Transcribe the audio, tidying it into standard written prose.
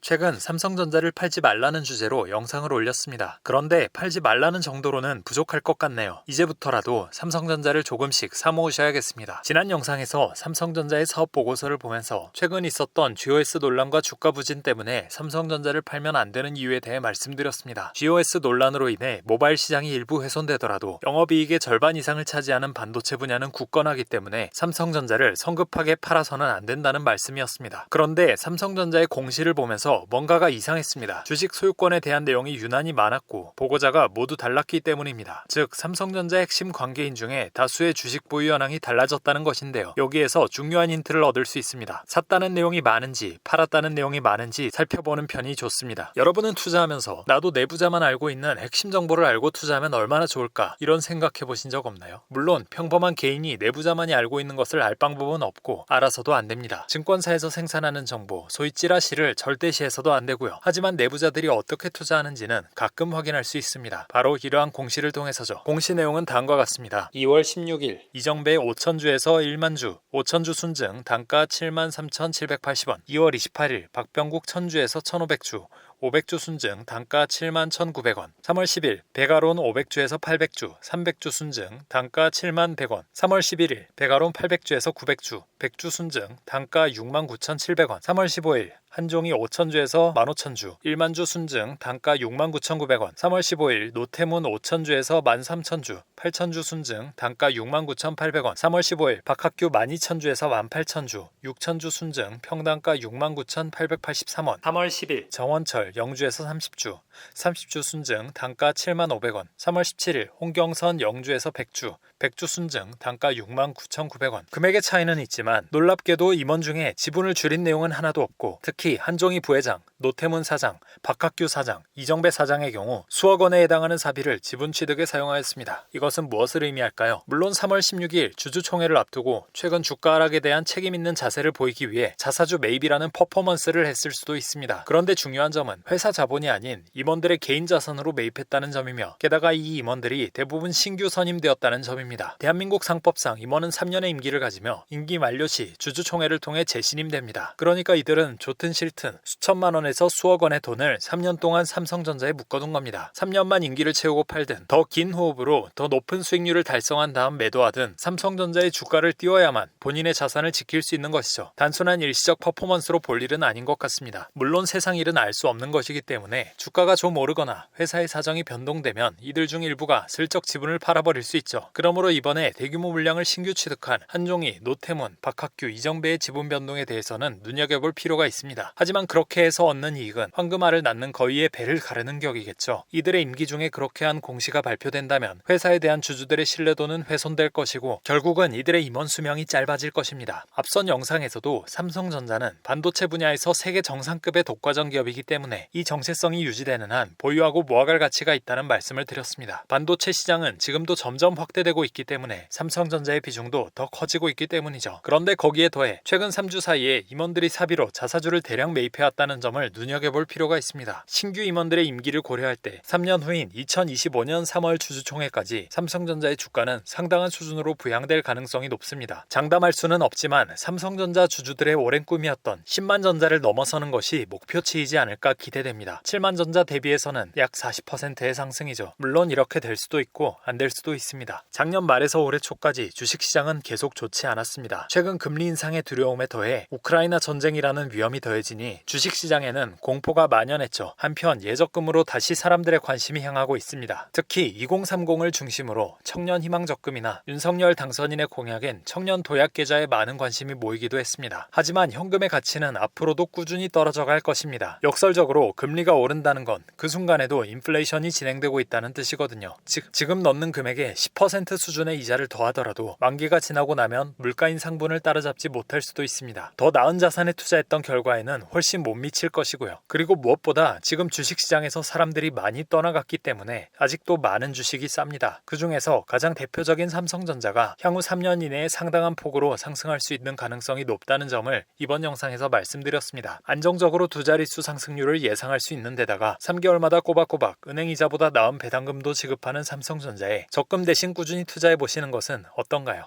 최근 삼성전자를 팔지 말라는 주제로 영상을 올렸습니다. 그런데 팔지 말라는 정도로는 부족할 것 같네요. 이제부터라도 삼성전자를 조금씩 사모으셔야겠습니다. 지난 영상에서 삼성전자의 사업 보고서를 보면서 최근 있었던 GOS 논란과 주가 부진 때문에 삼성전자를 팔면 안 되는 이유에 대해 말씀드렸습니다. GOS 논란으로 인해 모바일 시장이 일부 훼손되더라도 영업이익의 절반 이상을 차지하는 반도체 분야는 굳건하기 때문에 삼성전자를 성급하게 팔아서는 안 된다는 말씀이었습니다. 그런데 삼성전자의 공시를 보면서 뭔가가 이상했습니다. 주식 소유권에 대한 내용이 유난히 많았고 보고자가 모두 달랐기 때문입니다. 즉 삼성전자 핵심 관계인 중에 다수의 주식 보유 현황이 달라졌다는 것인데요. 여기에서 중요한 힌트를 얻을 수 있습니다. 샀다는 내용이 많은지 팔았다는 내용이 많은지 살펴보는 편이 좋습니다. 여러분은 투자하면서 나도 내부자만 알고 있는 핵심 정보를 알고 투자하면 얼마나 좋을까 이런 생각해 보신 적 없나요? 물론 평범한 개인이 내부자만이 알고 있는 것을 알 방법은 없고 알아서도 안 됩니다. 증권사에서 생산하는 정보, 소위 찌라시를 절대 시에서도 안 되고요. 하지만 내부자들이 어떻게 투자하는지는 가끔 확인할 수 있습니다. 바로 이러한 공시를 통해서죠. 공시 내용은 다음과 같습니다. 2월 16일 이정배 5천주에서 1만주 5천주 순증 단가 73,780원. 2월 28일 박병국 1000주에서 1500주 500주 순증 단가 71,900원. 3월 10일 베가론 500주에서 800주 300주 순증 단가 71,100원. 3월 11일 베가론 800주에서 900주 100주 순증 단가 69,700원. 3월 15일 한종이 5천주에서 15,000주 1만주 순증 단가 69,900원. 3월 15일 노태문 5천주에서 13,000주 8천주 순증 단가 69,800원. 3월 15일 박학규 12,000주에서 18,000주 6천주 순증 평단가 69,883원. 3월 10일 정원철 영주에서 30주 순증 단가 75,000원. 3월 17일 홍경선 영주에서 100주 순증 단가 69,900원. 금액의 차이는 있지만 놀랍게도 임원 중에 지분을 줄인 내용은 하나도 없고 특히 한종희 부회장, 노태문 사장, 박학규 사장, 이정배 사장의 경우 수억 원에 해당하는 사비를 지분 취득에 사용하였습니다. 이것은 무엇을 의미할까요? 물론 3월 16일 주주총회를 앞두고 최근 주가 하락에 대한 책임 있는 자세를 보이기 위해 자사주 매입이라는 퍼포먼스를 했을 수도 있습니다. 그런데 중요한 점은 회사 자본이 아닌 임원들의 개인 자산으로 매입했다는 점이며 게다가 이 임원들이 대부분 신규 선임되었다는 점입니다. 대한민국 상법상 임원은 3년의 임기를 가지며 임기 만료 시 주주총회를 통해 재신임됩니다. 그러니까 이들은 좋든 싫든 수천만 원에서 수억 원의 돈을 3년 동안 삼성전자에 묶어둔 겁니다. 3년만 임기를 채우고 팔든 더 긴 호흡으로 더 높은 수익률을 달성한 다음 매도하든 삼성전자의 주가를 띄워야만 본인의 자산을 지킬 수 있는 것이죠. 단순한 일시적 퍼포먼스로 볼 일은 아닌 것 같습니다. 물론 세상 일은 알 수 없는 것이기 때문에 주가가 좀 오르거나 회사의 사정이 변동되면 이들 중 일부가 슬쩍 지분을 팔아버릴 수 있죠. 그러므로 이번에 대규모 물량을 신규 취득한 한종희, 노태문, 박학규, 이정배의 지분 변동에 대해서는 눈여겨볼 필요가 있습니다. 하지만 그렇게 해서 얻는 이익은 황금알을 낳는 거위의 배를 가르는 격이겠죠. 이들의 임기 중에 그렇게 한 공시가 발표된다면 회사에 대한 주주들의 신뢰도는 훼손될 것이고 결국은 이들의 임원 수명이 짧아질 것입니다. 앞선 영상에서도 삼성전자는 반도체 분야에서 세계 정상급의 독과점 기업이기 때문에 이 정체성이 유지되는 한 보유하고 모아갈 가치가 있다는 말씀을 드렸습니다. 반도체 시장은 지금도 점점 확대되고 있기 때문에 삼성전자의 비중도 더 커지고 있기 때문이죠. 그런데 거기에 더해 최근 3주 사이에 임원들이 사비로 자사주를 대량 매입해왔다는 점을 눈여겨볼 필요가 있습니다. 신규 임원들의 임기를 고려할 때 3년 후인 2025년 3월 주주총회까지 삼성전자의 주가는 상당한 수준으로 부양될 가능성이 높습니다. 장담할 수는 없지만 삼성전자 주주들의 오랜 꿈이었던 10만 전자를 넘어서는 것이 목표치이지 않을까 기대됩니다. 7만 전자 대비해서는 약 40%의 상승이죠. 물론 이렇게 될 수도 있고 안 될 수도 있습니다. 작년 말에서 올해 초까지 주식시장은 계속 좋지 않았습니다. 최근 금리 인상의 두려움에 더해 우크라이나 전쟁이라는 위험이 더해지니 주식시장에는 공포가 만연했죠. 한편 예적금으로 다시 사람들의 관심이 향하고 있습니다. 특히 2030을 중심으로 청년 희망적금이나 윤석열 당선인의 공약엔 청년 도약 계좌에 많은 관심이 모이기도 했습니다. 하지만 현금의 가치는 앞으로도 꾸준히 떨어져 갈 것입니다. 역설적으로 금리가 오른다는 건 그 순간에도 인플레이션이 진행되고 있다는 뜻이거든요. 즉 지금 넣는 금액의 10% 수준의 이자를 더하더라도 만기가 지나고 나면 물가 인상분을 따라잡지 못할 수도 있습니다. 더 나은 자산에 투자했던 결과에는 훨씬 못 미칠 것이고요. 그리고 무엇보다 지금 주식시장에서 사람들이 많이 떠나갔기 때문에 아직도 많은 주식이 쌉니다. 그 중에서 가장 대표적인 삼성전자가 향후 3년 이내에 상당한 폭으로 상승할 수 있는 가능성이 높다는 점을 이번 영상에서 말씀드렸습니다. 안정적으로 두 자릿수 상승률을 예상할 수 있는 데다가 3개월마다 꼬박꼬박 은행이자보다 나은 배당금도 지급하는 삼성전자에 적금 대신 꾸준히 투자해보시는 것은 어떤가요?